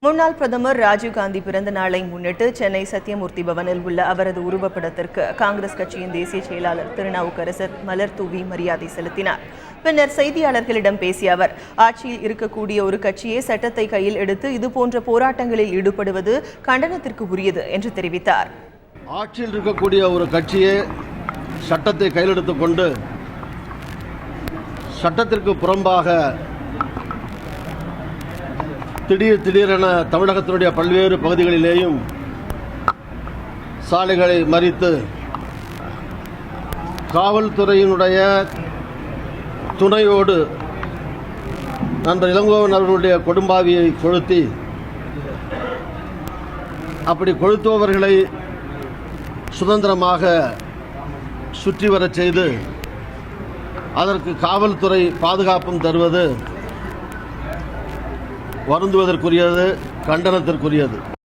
முன்னாள் பிரதமர் ராஜீவ்காந்தி பிறந்த நாளை முன்னிட்டு சென்னை சத்தியமூர்த்தி பவனில் உள்ள அவரது உருவப்படத்திற்கு காங்கிரஸ் கட்சியின் தேசிய செயலாளர் திருநாவுக்கரசர் மலர் தூவி மரியாதை செலுத்தினார். பின்னர் செய்தியாளர்களிடம் பேசிய அவர், ஆட்சியில் இருக்கக்கூடிய ஒரு கட்சியே சட்டத்தை கையில் எடுத்து இதுபோன்ற போராட்டங்களில் ஈடுபடுவது கண்டனத்திற்கு உரியது என்று தெரிவித்தார். ஆட்சியில் இருக்கக்கூடிய ஒரு கட்சியே சட்டத்தை கையில் எடுத்துக்கொண்டு சட்டத்திற்கு புறம்பாக திடீரென தமிழகத்தினுடைய பல்வேறு பகுதிகளிலேயும் சாலைகளை மறித்து காவல்துறையினுடைய துணையோடு நண்பர் இளங்கோவன் அவர்களுடைய கொடும்பாவியை கொளுத்தி அப்படி கொளுத்துபவர்களை சுதந்திரமாக சுற்றி வரச் செய்து அதற்கு காவல்துறை பாதுகாப்பும் தருவது வருந்துவதற்குரியது, கண்டனத்திற்குரியது.